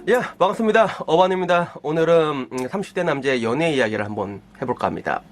예, 반갑습니다. 어반입니다. 오늘은 30대 남자의 연애 이야기를 한번 해볼까 합니다.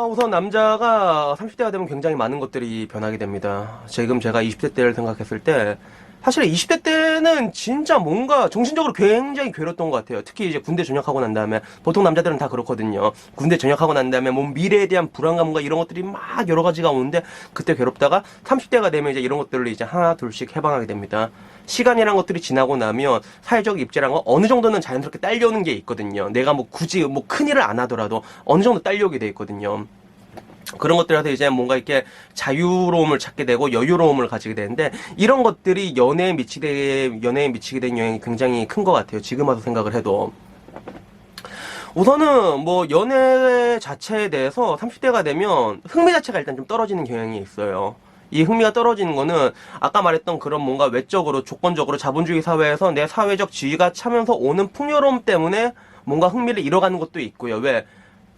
우선 남자가 30대가 되면 굉장히 많은 것들이 변하게 됩니다. 지금 제가 20대 때를 생각했을 때 사실 20대 때는 진짜 뭔가 정신적으로 굉장히 괴로웠던 것 같아요. 특히 이제 군대 전역하고 난 다음에, 보통 남자들은 다 그렇거든요. 군대 전역하고 난 다음에 뭐 미래에 대한 불안감과 이런 것들이 막 여러 가지가 오는데, 그때 괴롭다가 30대가 되면 이제 이런 것들을 이제 하나 둘씩 해방하게 됩니다. 시간이란 것들이 지나고 나면 사회적 입지란 건 어느 정도는 자연스럽게 딸려오는 게 있거든요. 내가 뭐 굳이 뭐 큰일을 안 하더라도 어느 정도 딸려오게 돼 있거든요. 그런 것들에서 이제 뭔가 이렇게 자유로움을 찾게 되고 여유로움을 가지게 되는데, 이런 것들이 연애에 미치게 된 영향이 굉장히 큰 것 같아요. 지금 와서 생각을 해도. 우선은 뭐 연애 자체에 대해서 30대가 되면 흥미 자체가 일단 좀 떨어지는 경향이 있어요. 이 흥미가 떨어지는 거는 아까 말했던 그런 뭔가 외적으로 조건적으로 자본주의 사회에서 내 사회적 지위가 차면서 오는 풍요로움 때문에 뭔가 흥미를 잃어가는 것도 있고요. 왜?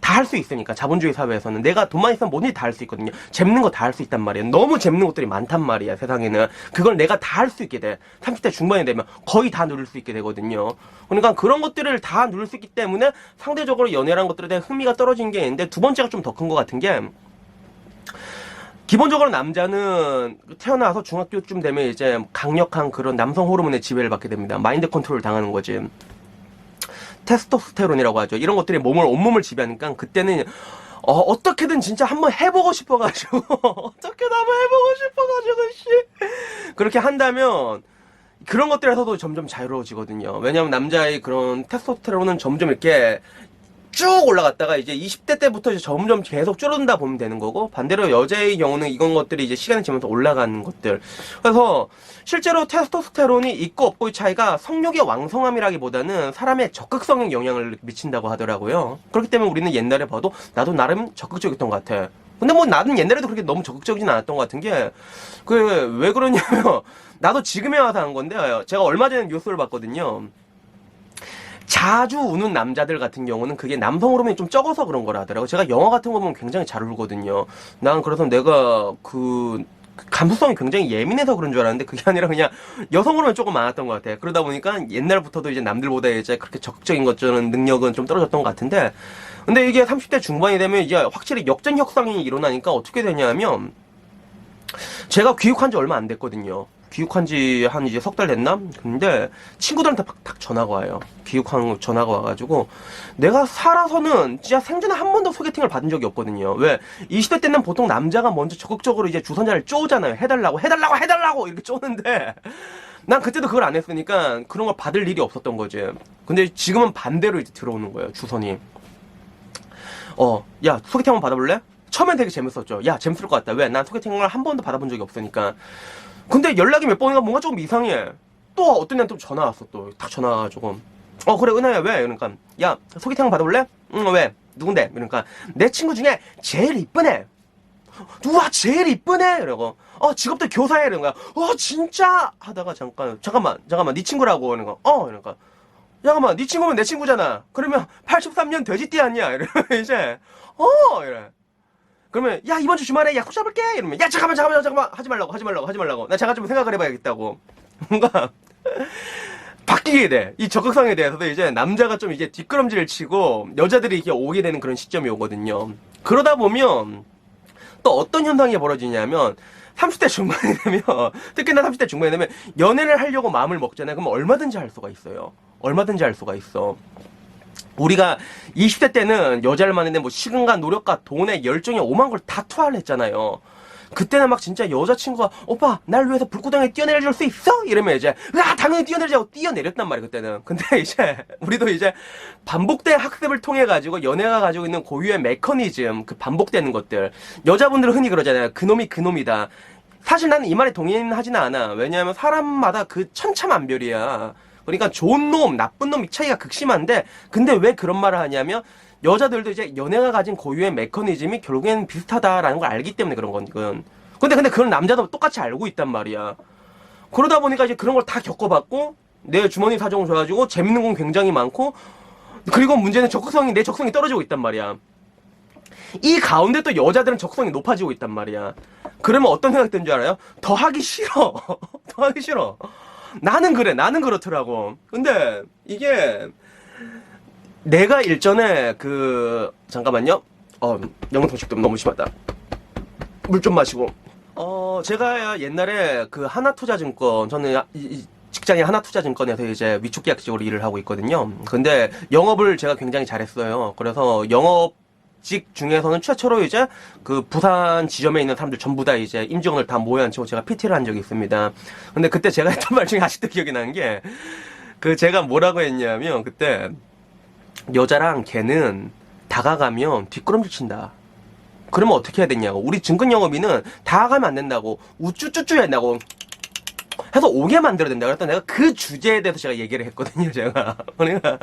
다 할 수 있으니까. 자본주의 사회에서는 내가 돈만 있으면 뭐든지 다 할 수 있거든요. 재밌는 거 다 할 수 있단 말이에요. 너무 재밌는 것들이 많단 말이야, 세상에는. 그걸 내가 다 할 수 있게 돼. 30대 중반이 되면 거의 다 누릴 수 있게 되거든요. 그러니까 그런 것들을 다 누릴 수 있기 때문에 상대적으로 연애라는 것들에 대한 흥미가 떨어진 게 있는데, 두 번째가 좀 더 큰 것 같은 게, 기본적으로 남자는 태어나서 중학교쯤 되면 이제 강력한 그런 남성 호르몬의 지배를 받게 됩니다. 마인드 컨트롤 당하는 거지. 테스토스테론이라고 하죠. 이런 것들이 온몸을 지배하니까 그때는 어떻게든 진짜 한번 해보고 싶어가지고 어떻게든 한번 해보고 싶어가지고 씨 그렇게 한다면 그런 것들에서도 점점 자유로워지거든요. 왜냐하면 남자의 그런 테스토스테론은 점점 이렇게 쭉 올라갔다가 이제 20대 때부터 이제 점점 계속 줄어든다 보면 되는 거고, 반대로 여자의 경우는 이런 것들이 이제 시간이 지나면서 올라가는 것들. 그래서 실제로 테스토스테론이 있고 없고의 차이가 성욕의 왕성함이라기보다는 사람의 적극성에 영향을 미친다고 하더라고요. 그렇기 때문에 우리는 옛날에 봐도 나도 나름 적극적이었던 것 같아. 근데 뭐 나는 옛날에도 그렇게 너무 적극적이진 않았던 것 같은 게, 왜 그러냐면 나도 지금에 와서 한 건데, 제가 얼마 전에 뉴스를 봤거든요. 자주 우는 남자들 같은 경우는 그게 남성 호르몬이 좀 적어서 그런 거라 하더라고요. 제가 영화 같은 거 보면 굉장히 잘 울거든요. 난 그래서 내가 감수성이 굉장히 예민해서 그런 줄 알았는데, 그게 아니라 그냥 여성 호르몬이 조금 많았던 것 같아요. 그러다 보니까 옛날부터도 이제 남들보다 이제 그렇게 적극적인 것들은 능력은 좀 떨어졌던 것 같은데, 근데 이게 30대 중반이 되면 이제 확실히 역전혁상이 일어나니까 어떻게 되냐면, 제가 귀국한 지 얼마 안 됐거든요. 귀국한 지 한 이제 석 달 됐나? 근데 친구들한테 딱 전화가 와요. 귀국한 전화가 와가지고, 내가 살아서는 진짜 생전에 한 번도 소개팅을 받은 적이 없거든요. 왜? 20대 때는 보통 남자가 먼저 적극적으로 이제 주선자를 쪼잖아요. 해달라고 이렇게 쪼는데, 난 그때도 그걸 안 했으니까 그런 걸 받을 일이 없었던 거지. 근데 지금은 반대로 이제 들어오는 거예요, 주선이. 야, 소개팅 한번 받아볼래? 처음엔 되게 재밌었죠. 야, 재밌을 것 같다. 왜? 난 소개팅을 한 번도 받아본 적이 없으니까. 근데 연락이 몇 번인가 뭔가 조금 이상해. 또 어떤 애는 또 전화 왔어. 또 딱 전화 와가지고, 그래 은하야 왜? 그러니까, 야, 소개팅 한번 받아볼래? 응, 왜? 누군데? 그러니까 내 친구 중에 제일 이쁜 애. 우와, 제일 이쁜 애. 이러고, 직업도 교사해. 이러는 거야. 진짜 하다가 잠깐만 네 친구라고. 이러는 거. 이러니까, 잠깐만, 네 친구면 내 친구잖아. 그러면 83년 돼지띠 아니야? 이러면 이제 이래. 그러면, 야, 이번 주 주말에 약속 잡을게! 이러면, 야, 잠깐만! 하지 말라고. 나 잠깐 좀 생각을 해봐야겠다고. 뭔가, 바뀌게 돼. 이 적극성에 대해서도 이제 남자가 좀 이제 뒷걸음질을 치고, 여자들이 이렇게 오게 되는 그런 시점이 오거든요. 그러다 보면, 또 어떤 현상이 벌어지냐면, 30대 중반이 되면, 특히나 30대 중반이 되면, 연애를 하려고 마음을 먹잖아요. 그럼 얼마든지 할 수가 있어요. 얼마든지 할 수가 있어. 우리가 20대 때는 여자를 만드는데 뭐 시간과 노력과 돈에 열정에 오만 걸 다 투하를 했잖아요. 그때는 막 진짜 여자친구가 오빠 날 위해서 불구덩이에 뛰어내려줄 수 있어? 이러면 이제 당연히 뛰어내리자고 뛰어내렸단 말이에요 그때는. 근데 이제 우리도 이제 반복된 학습을 통해 가지고 연애가 가지고 있는 고유의 메커니즘, 그 반복되는 것들, 여자분들은 흔히 그러잖아요. 그놈이 그놈이다. 사실 나는 이 말에 동의하지는 않아. 왜냐하면 사람마다 그 천차만별이야. 그러니까 좋은 놈, 나쁜 놈 이 차이가 극심한데, 근데 왜 그런 말을 하냐면, 여자들도 이제 연애가 가진 고유의 메커니즘이 결국엔 비슷하다라는 걸 알기 때문에 그런 거거든. 근데 그런 남자도 똑같이 알고 있단 말이야. 그러다 보니까 이제 그런 걸 다 겪어봤고, 내 주머니 사정 줘가지고 재밌는 건 굉장히 많고, 그리고 문제는 내 적성이 떨어지고 있단 말이야. 이 가운데 또 여자들은 적성이 높아지고 있단 말이야. 그러면 어떤 생각이 드는 줄 알아요? 더 하기 싫어. 더 하기 싫어. 나는 그래. 나는 그렇더라고. 근데 이게 내가 일전에 잠깐만요. 영통식도 너무 심하다. 물 좀 마시고. 제가 옛날에 하나투자증권, 저는 직장인 하나투자증권에서 이제 위촉계약직으로 일을 하고 있거든요. 근데 영업을 제가 굉장히 잘했어요. 그래서 영업직 중에서는 최초로 이제 부산 지점에 있는 사람들 전부 다 이제 임직원을 다 모여앉히고 제가 PT를 한 적이 있습니다. 근데 그때 제가 했던 말 중에 아직도 기억이 나는 게, 제가 뭐라고 했냐면, 그때 여자랑 걔는 다가가면 뒷걸음질 친다. 그러면 어떻게 해야 되냐고. 우리 증권 영업인은 다가가면 안 된다고. 우쭈쭈쭈 해야 된다고. 해서 오게 만들어야 된다. 그랬더니 내가 그 주제에 대해서 제가 얘기를 했거든요, 제가. 그러니까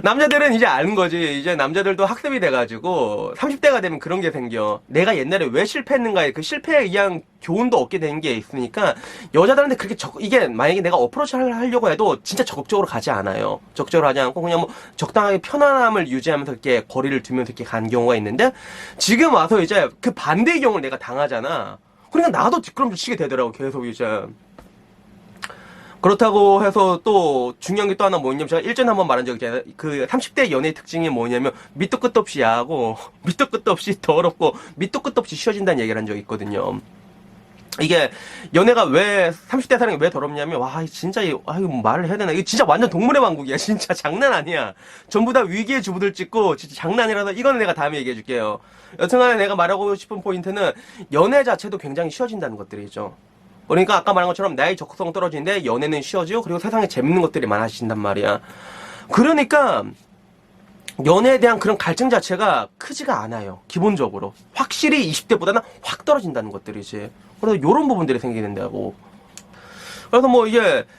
남자들은 이제 아는 거지. 이제 남자들도 학습이 돼가지고 30대가 되면 그런 게 생겨. 내가 옛날에 왜 실패했는가에 그 실패에 의한 교훈도 얻게 되는 게 있으니까 여자들한테 그렇게 이게 만약에 내가 어프로치를 하려고 해도 진짜 적극적으로 가지 않아요. 적극적으로 하지 않고 그냥 뭐 적당하게 편안함을 유지하면서 이렇게 거리를 두면서 이렇게 간 경우가 있는데, 지금 와서 이제 그 반대의 경우를 내가 당하잖아. 그러니까 나도 뒷걸음질 치게 되더라고, 계속 이제. 그렇다고 해서 또 중요한 게 또 하나 뭐냐면, 제가 일전에 한번 말한 적이 있잖아요. 30대 연애의 특징이 뭐냐면 밑도 끝도 없이 야하고 밑도 끝도 없이 더럽고 밑도 끝도 없이 쉬워진다는 얘기를 한 적이 있거든요. 이게 연애가 왜 30대 사람이 왜 더럽냐면, 와 진짜 이거 말을 해야 되나, 이거 진짜 완전 동물의 왕국이야. 진짜 장난 아니야. 전부 다 위기의 주부들 찍고 진짜 장난 아니라서 이거는 내가 다음에 얘기해 줄게요. 여튼간에 내가 말하고 싶은 포인트는 연애 자체도 굉장히 쉬워진다는 것들이죠. 그러니까 아까 말한 것처럼 나의 적극성 떨어지는데 연애는 쉬워지고, 그리고 세상에 재밌는 것들이 많아진단 말이야. 그러니까 연애에 대한 그런 갈증 자체가 크지가 않아요. 기본적으로. 확실히 20대보다는 확 떨어진다는 것들이지. 그래서 이런 부분들이 생기게 된다고. 그래서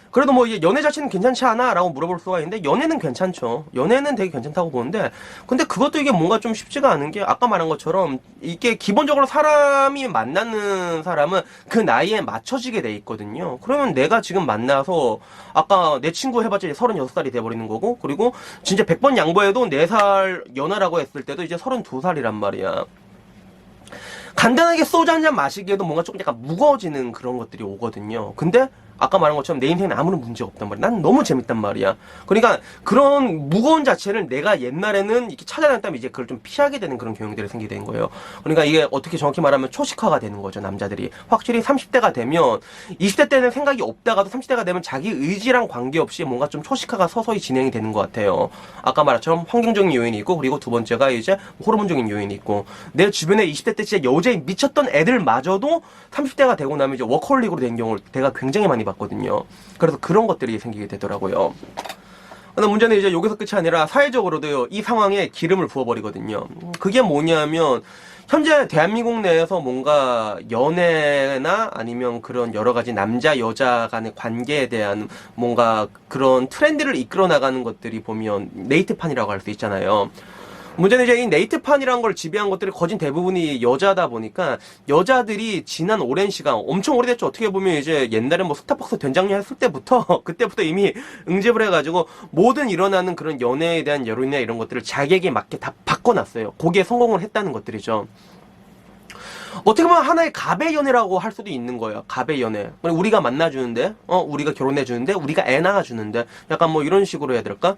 그래도 이게 연애 자체는 괜찮지 않아? 라고 물어볼 수가 있는데, 연애는 괜찮죠. 연애는 되게 괜찮다고 보는데, 근데 그것도 이게 뭔가 좀 쉽지가 않은 게, 아까 말한 것처럼, 이게 기본적으로 사람이 만나는 사람은 그 나이에 맞춰지게 돼 있거든요. 그러면 내가 지금 만나서, 아까 내 친구 해봤자 이제 36살이 돼버리는 거고, 그리고 진짜 100번 양보해도 4살 연하라고 했을 때도 이제 32살이란 말이야. 간단하게 소주 한잔 마시기에도 뭔가 조금 약간 무거워지는 그런 것들이 오거든요. 근데 아까 말한 것처럼 내 인생에는 아무런 문제가 없단 말이야. 난 너무 재밌단 말이야. 그러니까 그런 무거운 자체를 내가 옛날에는 이렇게 찾아다녔다면 이제 그걸 좀 피하게 되는 그런 경향들이 생기게 된 거예요. 그러니까 이게 어떻게 정확히 말하면 초식화가 되는 거죠, 남자들이. 확실히 30대가 되면, 20대 때는 생각이 없다가도 30대가 되면 자기 의지랑 관계없이 뭔가 좀 초식화가 서서히 진행이 되는 것 같아요. 아까 말한 환경적인 요인이 있고, 그리고 두 번째가 이제 호르몬적인 요인이 있고, 내 주변에 20대 때 진짜 여자에 미쳤던 애들마저도 30대가 되고 나면 이제 워커홀릭으로 된 경우를 내가 굉장히 많이 봤거든요. 그래서 그런 것들이 생기게 되더라고요. 근데 문제는 이제 여기서 끝이 아니라 사회적으로도요, 이 상황에 기름을 부어버리거든요. 그게 뭐냐면, 현재 대한민국 내에서 뭔가 연애나 아니면 그런 여러 가지 남자 여자 간의 관계에 대한 뭔가 그런 트렌드를 이끌어 나가는 것들이 보면 네이트판이라고 할 수 있잖아요. 문제는 이제 이 네이트판이라는 걸 지배한 것들이 거진 대부분이 여자다 보니까, 여자들이 지난 오랜 시간, 엄청 오래됐죠. 어떻게 보면 이제 옛날에 스타벅스 된장녀 했을 때부터, 그때부터 이미 응집을 해가지고 모든 일어나는 그런 연애에 대한 여론이나 이런 것들을 자기에게 맞게 다 바꿔놨어요. 거기에 성공을 했다는 것들이죠. 어떻게 보면 하나의 갑의 연애라고 할 수도 있는 거예요. 갑의 연애. 우리가 만나주는데, 우리가 결혼해주는데, 우리가 애 낳아주는데, 약간 이런 식으로 해야 될까?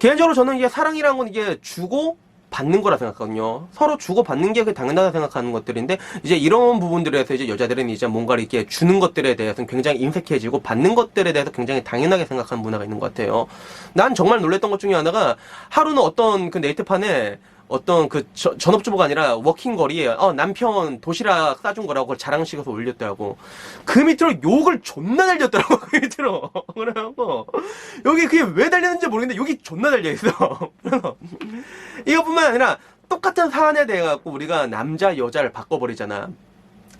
개인적으로 저는 이게 사랑이라는 건 이게 주고 받는 거라 생각하거든요. 서로 주고 받는 게 당연하다 생각하는 것들인데, 이제 이런 부분들에서 이제 여자들은 이제 뭔가를 이렇게 주는 것들에 대해서는 굉장히 인색해지고, 받는 것들에 대해서 굉장히 당연하게 생각하는 문화가 있는 것 같아요. 난 정말 놀랬던 것 중에 하나가, 하루는 어떤 그 네이트판에 어떤 전업주부가 아니라 워킹걸이 남편 도시락 싸준 거라고 그걸 자랑식에서 올렸다고. 그 밑으로 욕을 존나 달렸더라고. 그 밑으로. 그래갖고 여기 그게 왜 달렸는지 모르겠는데 여기 존나 달려있어. 그래서 이것뿐만 아니라 똑같은 사안에 대해 갖고 우리가 남자 여자를 바꿔버리잖아.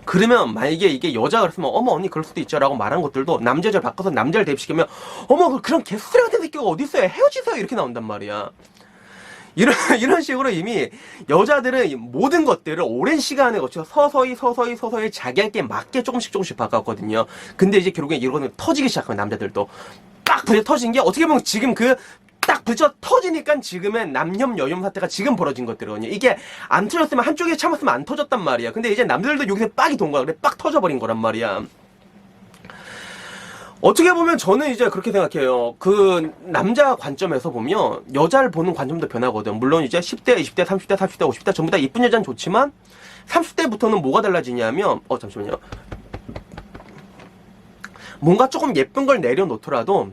그러면 만약에 이게 여자가 그랬으면 어머 언니 그럴 수도 있죠 라고 말한 것들도, 남자 여자를 바꿔서 남자를 대입시키면 어머 그런 개쓰레 같은 새끼가 어딨어요, 헤어지세요, 이렇게 나온단 말이야. 이런 식으로 이미 여자들은 모든 것들을 오랜 시간에 거쳐서 서서히 자기에게 맞게 조금씩 바꿨거든요. 근데 이제 결국엔 이거는 터지기 시작하면 남자들도 빡 터진 게, 어떻게 보면 지금 딱 부딪혀 터지니까 지금의 남혐 여혐 사태가 지금 벌어진 것들이거든요. 이게 안 터졌으면 한쪽에 참았으면 안 터졌단 말이야. 근데 이제 남들도 여기서 빡이 돈 거야. 그래 빡 터져버린 거란 말이야. 어떻게 보면 저는 이제 그렇게 생각해요. 그 남자 관점에서 보면 여자를 보는 관점도 변하거든. 물론 이제 10대, 20대, 30대, 40대, 50대 전부 다 이쁜 여자는 좋지만 30대부터는 뭐가 달라지냐면 잠시만요. 뭔가 조금 예쁜 걸 내려놓더라도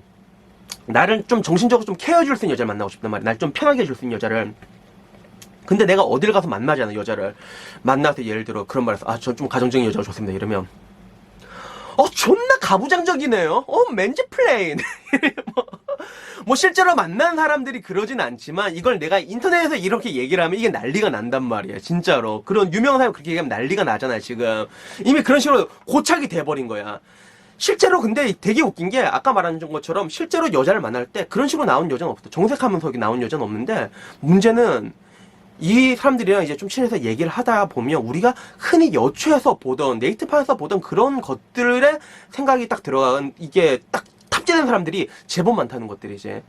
나를 좀 정신적으로 좀 케어해줄 수 있는 여자를 만나고 싶단 말이야. 날 좀 편하게 해줄 수 있는 여자를. 근데 내가 어딜 가서 만나잖아, 여자를. 만나서 예를 들어 그런 말에서 저 좀 가정적인 여자가 좋습니다. 이러면 존나 가부장적이네요. 맨지플레인. 뭐 실제로 만난 사람들이 그러진 않지만 이걸 내가 인터넷에서 이렇게 얘기를 하면 이게 난리가 난단 말이야. 진짜로. 그런 유명한 사람이 그렇게 얘기하면 난리가 나잖아요, 지금. 이미 그런 식으로 고착이 돼버린 거야. 실제로 근데 되게 웃긴 게 아까 말한 것처럼 실제로 여자를 만날 때 그런 식으로 나온 여자는 없어. 정색하면서 여기 나온 여자는 없는데 문제는 이 사람들이랑 이제 좀 친해서 얘기를 하다 보면 우리가 흔히 여초에서 보던 네이트판에서 보던 그런 것들의 생각이 딱 들어간 이게 딱 탑재된 사람들이 제법 많다는 것들이 이제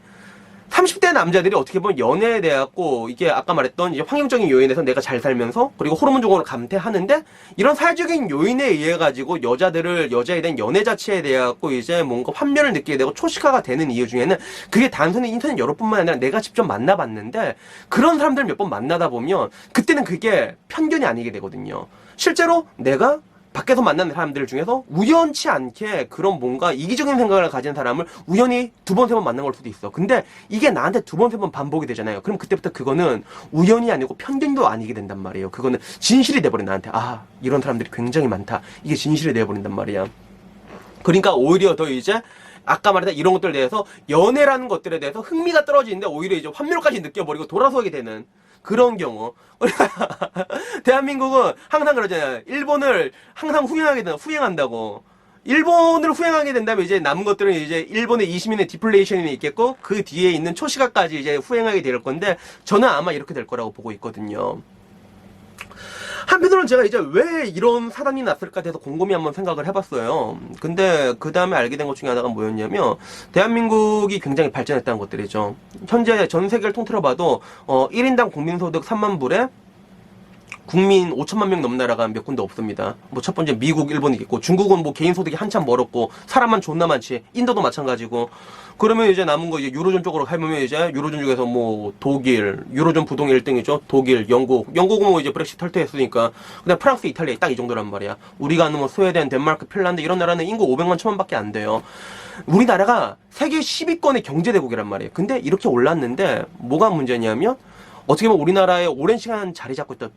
30대 남자들이 어떻게 보면 연애에 대해갖고 이게 아까 말했던 이제 환경적인 요인에서 내가 잘 살면서 그리고 호르몬적으로 감퇴하는데 이런 사회적인 요인에 의해 가지고 여자에 대한 연애 자체에 대해갖고 이제 뭔가 환멸을 느끼게 되고 초식화가 되는 이유 중에는 그게 단순히 인터넷 여러뿐만 아니라 내가 직접 만나봤는데 그런 사람들 몇 번 만나다 보면 그때는 그게 편견이 아니게 되거든요. 실제로 내가 밖에서 만나는 사람들 중에서 우연치 않게 그런 뭔가 이기적인 생각을 가진 사람을 우연히 두 번, 세 번 만난 걸 수도 있어. 근데 이게 나한테 두 번, 세 번 반복이 되잖아요. 그럼 그때부터 그거는 우연이 아니고 편견도 아니게 된단 말이에요. 그거는 진실이 돼버린 나한테. 이런 사람들이 굉장히 많다. 이게 진실이 돼버린단 말이야. 그러니까 오히려 더 이제 아까 말했던 이런 것들에 대해서 연애라는 것들에 대해서 흥미가 떨어지는데 오히려 이제 환멸까지 느껴버리고 돌아서게 되는 그런 경우. 대한민국은 항상 그러잖아요. 일본을 항상 후행한다고. 일본을 후행하게 된다면 이제 남은 것들은 이제 일본의 20년의 디플레이션이 있겠고 그 뒤에 있는 초시가까지 이제 후행하게 될 건데 저는 아마 이렇게 될 거라고 보고 있거든요. 한편으로는 제가 이제 왜 이런 사단이 났을까 대해서 곰곰이 한번 생각을 해봤어요. 근데 그 다음에 알게 된 것 중에 하나가 뭐였냐면 대한민국이 굉장히 발전했다는 것들이죠. 현재 전 세계를 통틀어봐도 1인당 국민소득 3만 불에 국민 5천만 명 넘는 나라가 몇 군데 없습니다. 뭐 첫 번째 미국, 일본이 있고 중국은 뭐 개인 소득이 한참 멀었고 사람만 존나 많지. 인도도 마찬가지고. 그러면 이제 남은 거 이제 유로존 쪽으로 가면 이제 유로존 중에서 뭐 독일, 유로존 부동 1등이죠. 독일, 영국은 뭐 이제 브렉시트 탈퇴했으니까 그다음 프랑스, 이탈리아 딱 이 정도란 말이야. 우리가 아는 뭐 스웨덴, 덴마크, 핀란드 이런 나라는 인구 500만, 1000만밖에 안 돼요. 우리나라가 세계 10위권의 경제대국이란 말이에요. 근데 이렇게 올랐는데 뭐가 문제냐면 어떻게 보면 우리나라에 오랜 시간 자리 잡고 있던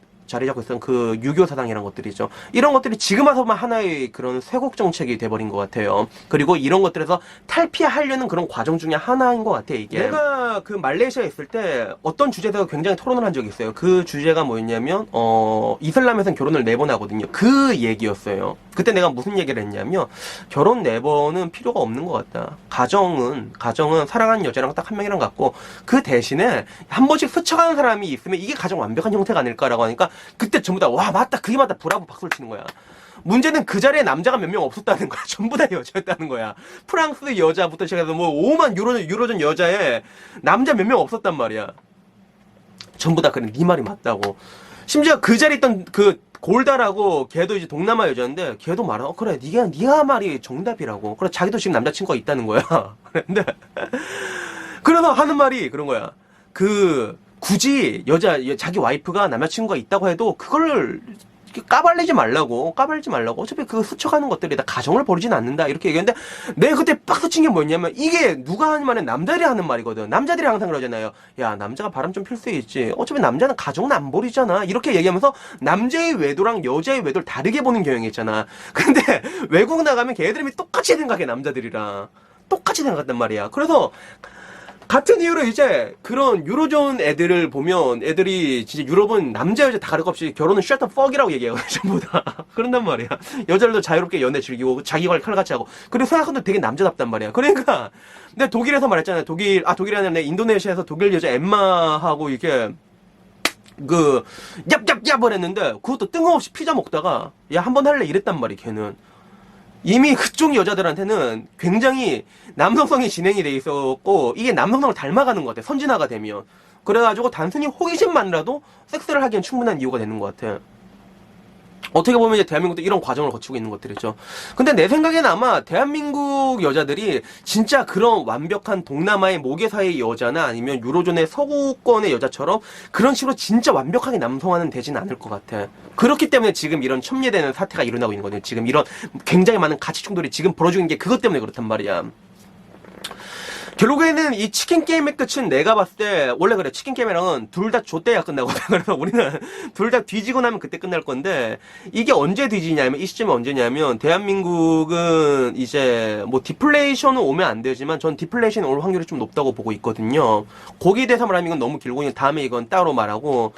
그 유교 사상이란 것들이죠. 이런 것들이 지금 와서만 하나의 그런 쇄국 정책이 돼버린 것 같아요. 그리고 이런 것들에서 탈피하려는 그런 과정 중에 하나인 것 같아, 이게. 내가 그 말레이시아에 있을 때 어떤 주제에서 굉장히 토론을 한 적이 있어요. 그 주제가 뭐였냐면, 이슬람에서는 결혼을 4번 하거든요. 그 얘기였어요. 그때 내가 무슨 얘기를 했냐면, 결혼 4번은 필요가 없는 것 같다. 가정은 사랑하는 여자랑 딱 한 명이랑 같고, 그 대신에 한 번씩 스쳐가는 사람이 있으면 이게 가장 완벽한 형태가 아닐까라고 하니까, 그때 전부 다 와 맞다 그게 맞다 브라보 박수를 치는 거야. 문제는 그 자리에 남자가 몇 명 없었다는 거야. 전부 다 여자였다는 거야. 프랑스 여자부터 시작해서 뭐 5만 유로존 여자에 남자 몇 명 없었단 말이야. 전부 다 그래 네 말이 맞다고. 심지어 그 자리에 있던 그 골다라고 걔도 이제 동남아 여자인데 걔도 말하 그래 네가 말이 정답이라고. 그래 자기도 지금 남자친구가 있다는 거야. 근데 그래서 하는 말이 그런 거야. 굳이 자기 와이프가 남자친구가 있다고 해도 그걸 까발리지 말라고. 어차피 그거 스쳐가는 것들이 다 가정을 버리진 않는다. 이렇게 얘기했는데 내가 그때 빡 친 게 뭐였냐면 이게 누가 하는 말은 남자들이 하는 말이거든. 남자들이 항상 그러잖아요. 야 남자가 바람 좀 필 수 있지. 어차피 남자는 가정은 안 버리잖아. 이렇게 얘기하면서 남자의 외도랑 여자의 외도를 다르게 보는 경향이 있잖아. 근데 외국 나가면 걔네들이 똑같이 생각해. 남자들이랑 똑같이 생각한단 말이야. 그래서 같은 이유로 이제 그런 유로존 애들을 보면 애들이 진짜 유럽은 남자 여자 다 가릴 것 없이 결혼은 shut the fuck이라고 얘기하거든. 전부 다 그런단 말이야. 여자들도 자유롭게 연애 즐기고 자기 관 칼같이 하고 그리고 생각해도 되게 남자답단 말이야. 그러니까 내가 독일에서 말했잖아요. 독일이 아니라 내가 인도네시아에서 독일 여자 엠마하고 이렇게 얍얍얍을 했는데 그것도 뜬금없이 피자 먹다가 야 한번 할래 이랬단 말이야. 걔는 이미 그쪽 여자들한테는 굉장히 남성성이 진행이 돼 있었고 이게 남성성을 닮아가는 것 같아. 선진화가 되면. 그래가지고 단순히 호기심만이라도 섹스를 하기엔 충분한 이유가 되는 것 같아. 어떻게 보면 이제 대한민국도 이런 과정을 거치고 있는 것들이죠. 근데 내 생각에는 아마 대한민국 여자들이 진짜 그런 완벽한 동남아의 모계사의 여자나 아니면 유로존의 서구권의 여자처럼 그런 식으로 진짜 완벽하게 남성화는 되진 않을 것 같아. 그렇기 때문에 지금 이런 첨예되는 사태가 일어나고 있는 거거든요. 지금 이런 굉장히 많은 가치 충돌이 지금 벌어지고 있는 게 그것 때문에 그렇단 말이야. 결국에는 이 치킨 게임의 끝은 내가 봤을 때 원래 그래. 치킨 게임이랑은 둘 다 좆대야 끝나거든. 그래서 우리는 둘 다 뒤지고 나면 그때 끝날 건데 이게 언제 뒤지냐면 이 시점이 언제냐면 대한민국은 이제 뭐 디플레이션은 오면 안 되지만 전 디플레이션이 올 확률이 좀 높다고 보고 있거든요. 거기에 대해서 말하면 이건 너무 길고 다음에 이건 따로 말하고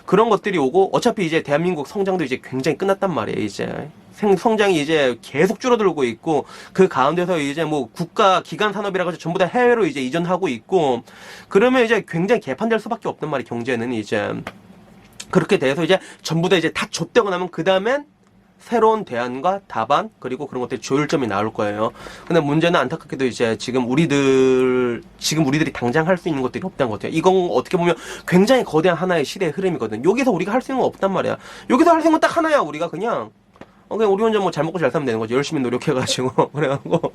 그런 것들이 오고 어차피 이제 대한민국 성장도 이제 굉장히 끝났단 말이에요. 이제 성장이 이제 계속 줄어들고 있고 그 가운데서 이제 뭐 국가 기관 산업이라 가지고 전부 다 해외로 이제 이전하고 있고 그러면 이제 굉장히 개판될 수밖에 없단 말이에요. 경제는 이제 그렇게 돼서 이제 전부 다 이제 다 좆되고 나면 그 다음엔 새로운 대안과 답안 그리고 그런 것들이 조율점이 나올 거예요. 근데 문제는 안타깝게도 이제 지금 우리들이 당장 할 수 있는 것들이 없다는 것 같아요. 이건 어떻게 보면 굉장히 거대한 하나의 시대의 흐름이거든. 여기서 우리가 할 수 있는 건 없단 말이야. 여기서 할 수 있는 건 딱 하나야. 우리가 그냥 우리 혼자 뭐 잘 먹고 잘 살면 되는 거지. 열심히 노력해가지고. 그래갖고.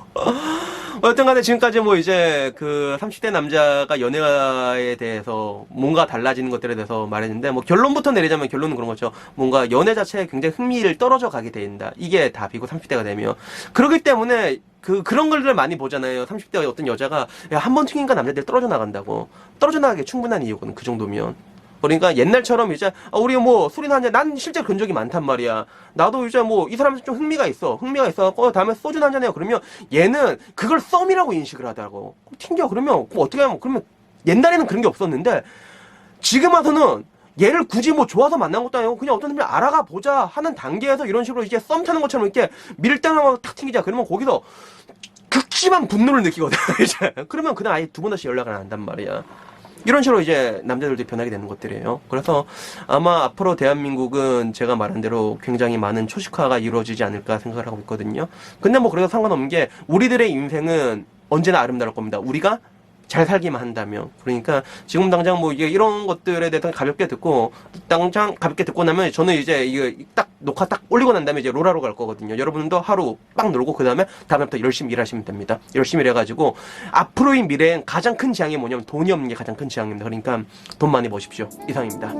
어쨌든 간에 지금까지 뭐 이제 그 30대 남자가 연애에 대해서 뭔가 달라지는 것들에 대해서 말했는데 뭐 결론부터 내리자면 결론은 그런 거죠. 뭔가 연애 자체에 굉장히 흥미를 떨어져 가게 된다. 이게 답이고 30대가 되면. 그렇기 때문에 그런 걸들 많이 보잖아요. 30대 어떤 여자가 야, 한 번 튕긴가 남자들 떨어져 나간다고. 떨어져 나가기 충분한 이유거든. 그 정도면. 그러니까 옛날처럼 이제 우리 뭐 술이나 한잔 난 실제 그런 적이 많단 말이야. 나도 이제 뭐 이 사람한테 좀 흥미가 있어 다음에 소주 한잔 해요. 그러면 얘는 그걸 썸이라고 인식을 하더라고. 튕겨. 그러면 어떻게 하면 그러면 옛날에는 그런 게 없었는데 지금 와서는 얘를 굳이 뭐 좋아서 만난 것도 아니고 그냥 어떤 사람이 알아가 보자 하는 단계에서 이런 식으로 이제 썸 타는 것처럼 이렇게 밀당하고 탁 튕기자. 그러면 거기서 극심한 분노를 느끼거든. 이제 그러면 그냥 아예 두 번 다시 연락을 안 한단 말이야. 이런 식으로 이제 남자들도 변하게 되는 것들이에요. 그래서 아마 앞으로 대한민국은 제가 말한 대로 굉장히 많은 초식화가 이루어지지 않을까 생각을 하고 있거든요. 근데 뭐 그래도 상관없는 게 우리들의 인생은 언제나 아름다울 겁니다. 우리가 잘 살기만 한다면. 그러니까 지금 당장 뭐 이게 이런 것들에 대해서 가볍게 듣고 당장 가볍게 듣고 나면 저는 이제 이거 딱 녹화 딱 올리고 난 다음에 이제 로라로 갈 거거든요. 여러분도 하루 빵 놀고 그 다음에 다음부터 열심히 일하시면 됩니다. 열심히 일해가지고 앞으로의 미래엔 가장 큰 지향이 뭐냐면 돈이 없는 게 가장 큰 지향입니다. 그러니까 돈 많이 버십시오. 이상입니다.